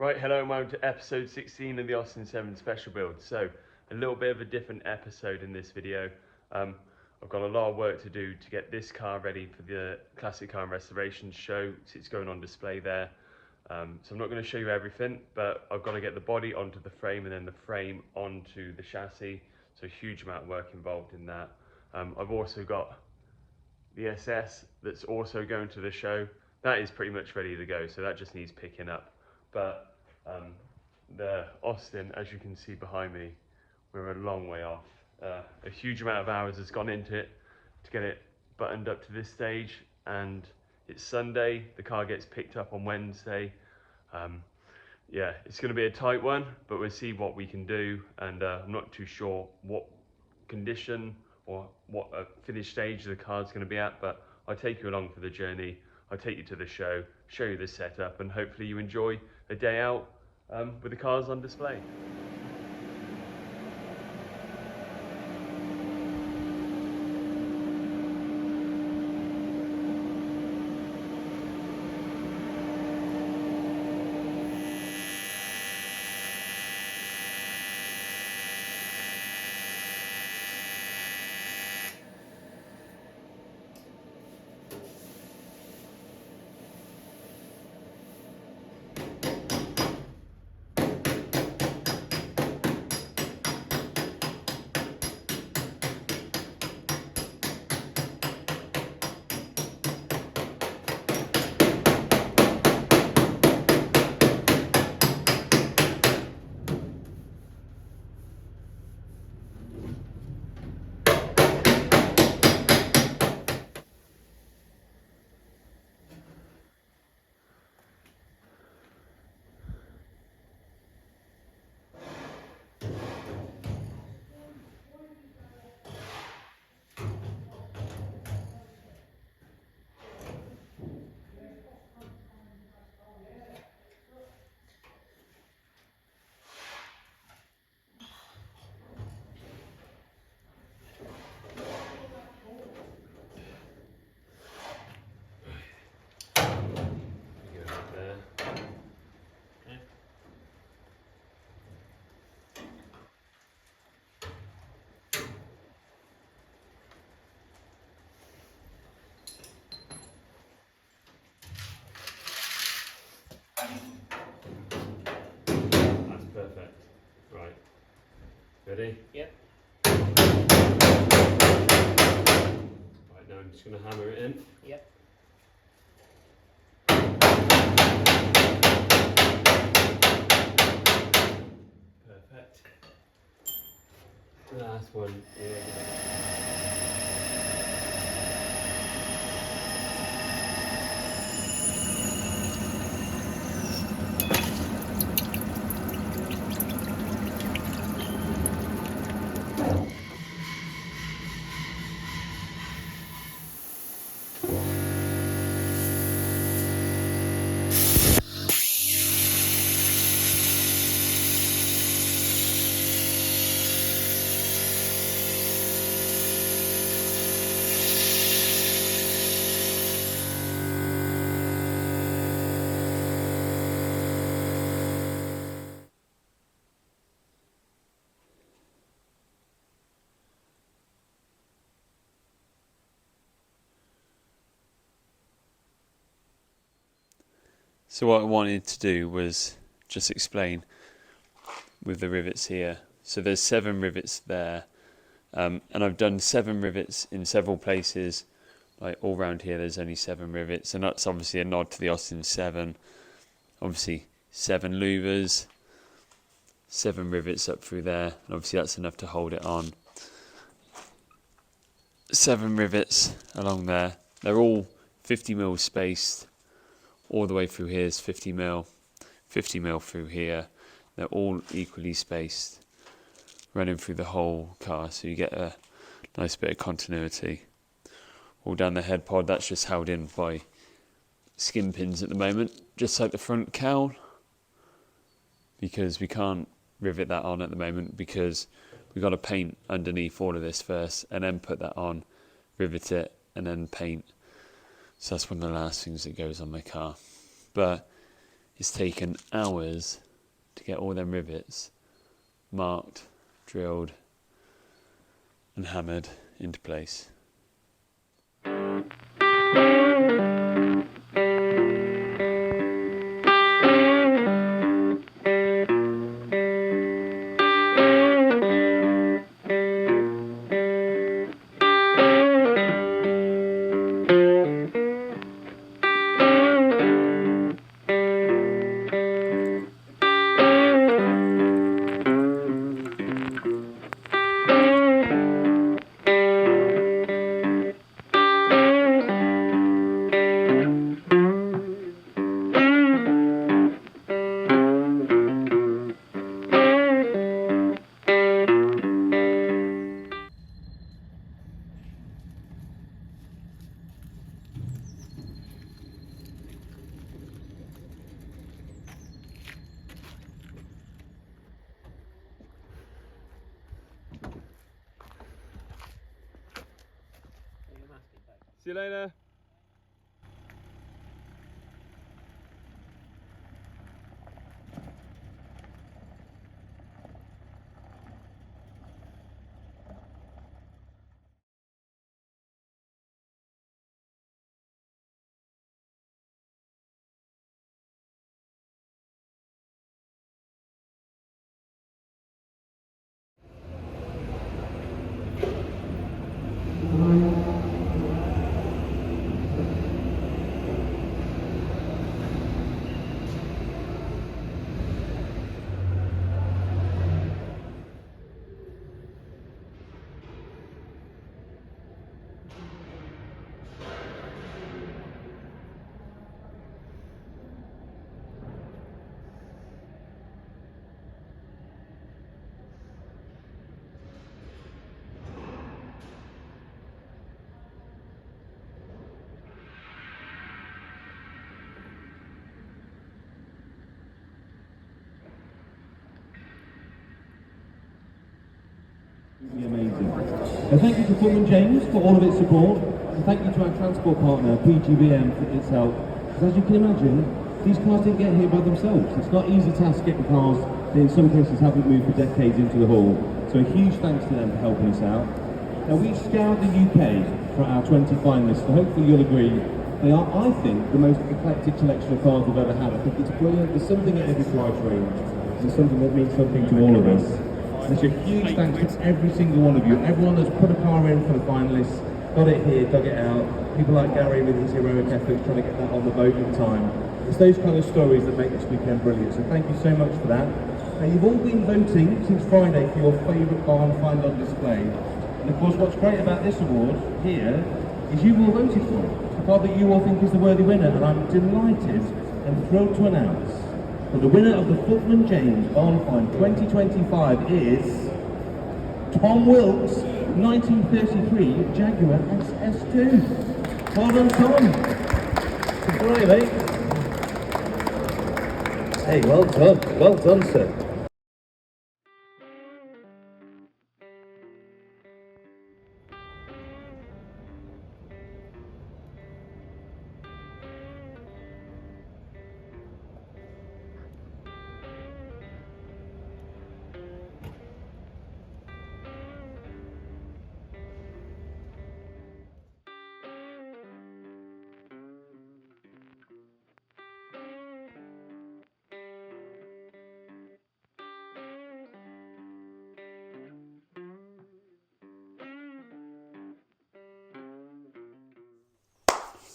Right, hello and welcome to episode 16 of the Austin 7 special build. So, a little bit of a different episode in this video. I've got a lot of work to do to get this car ready for the Classic Car and Restoration show, so it's going on display there. So I'm not going to show you everything, but I've got to get the body onto the frame and then the frame onto the chassis, so a huge amount of work involved in that. I've also got the SS that's also going to the show. That is pretty much ready to go, so that just needs picking up. But the Austin, as you can see behind me, we're a long way off. A huge amount of hours has gone into it to get it buttoned up to this stage, and it's Sunday. The car gets picked up on Wednesday. Yeah, it's going to be a tight one, but we'll see what we can do, and I'm not too sure what condition or what finished stage the car's going to be at, but I'll take you along for the journey. I'll take you to the show, show you the setup, and hopefully you enjoy a day out with the cars on display. That's perfect. Right. Ready? Yep. Right, now I'm just going to hammer it in. Yep. Perfect. Last one. So what I wanted to do was just explain with the rivets here. So there's 7 rivets there, and I've done 7 rivets in several places. Like all around here there's only 7 rivets, and that's obviously a nod to the Austin 7. Obviously 7 louvers, 7 rivets up through there, and obviously that's enough to hold it on. 7 rivets along there. They're all 50mm spaced. All the way through here is 50mm, 50mm through here. They're all equally spaced, running through the whole car, so you get a nice bit of continuity. All down the head pod, that's just held in by skin pins at the moment, just like the front cowl, because we can't rivet that on at the moment because we've got to paint underneath all of this first and then put that on, rivet it and then paint. So that's one of the last things that goes on my car. But It's taken hours to get all them rivets marked, drilled and hammered into place. See you later. Amazing. And thank you to Fulham James for all of its support, and thank you to our transport partner PGVM for its help. Because as you can imagine, these cars didn't get here by themselves. It's not an easy task getting cars that in some cases haven't moved for decades into the hall. So a huge thanks to them for helping us out. Now we've scoured the UK for our 20 finalists, so hopefully you'll agree they are, I think, the most eclectic selection of cars we've ever had. I think it's brilliant. There's something at every price range. There's something that means something to all of us. There's a huge thanks to every single one of you. Everyone that's put a car in for the finalists, got it here, dug it out. People like Gary with his heroic efforts trying to get that on the boat in time. It's those kind of stories that make this weekend brilliant. So thank you so much for that. Now you've all been voting since Friday for your favourite car and find on display. And of course what's great about this award here is you all voted for it. The car that you all think is the worthy winner, and I'm delighted and thrilled to announce that the winner of the Footman James Barn Find 2025 is Tom Wilkes 1933 Jaguar SS2. Well done, Tom. Congratulations. Hey, well done, sir.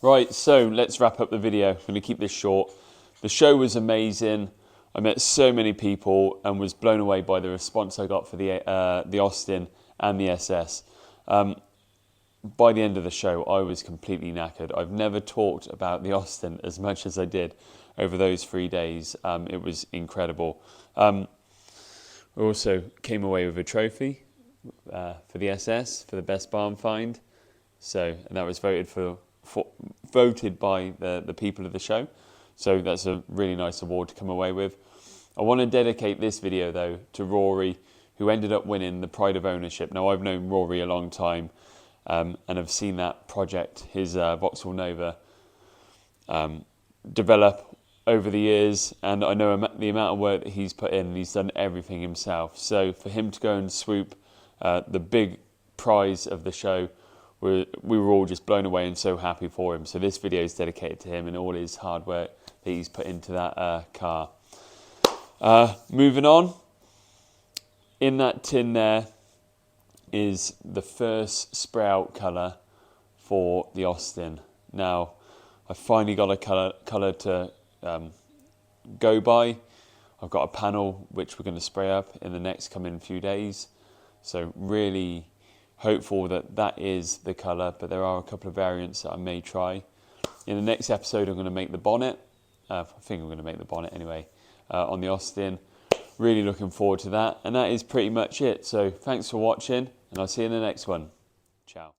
Right, so let's wrap up the video. I'm going to keep this short. The show was amazing. I met so many people and was blown away by the response I got for the Austin and the SS. By the end of the show, I was completely knackered. I've never talked about the Austin as much as I did over those 3 days. It was incredible. I also came away with a trophy for the SS, for the best barn find. And that was voted by the people of the show. So that's a really nice award to come away with. I want to dedicate this video though to Rory, who ended up winning the Pride of Ownership. Now I've known Rory a long time and I've seen that project, his Vauxhall Nova, develop over the years, and I know the amount of work that he's put in, and he's done everything himself. So for him to go and swoop the big prize of the show, we were all just blown away and so happy for him. So this video is dedicated to him and all his hard work that he's put into that car. Moving on, in that tin there is the first spray out colour for the Austin. Now, I finally got a colour to go by. I've got a panel which we're going to spray up in the next coming few days. So really hopeful that that is the colour, but there are a couple of variants that I may try. In the next episode, I'm going to make the bonnet. I think I'm going to make the bonnet anyway on the Austin. Really looking forward to that. And that is pretty much it. So thanks for watching, and I'll see you in the next one. Ciao.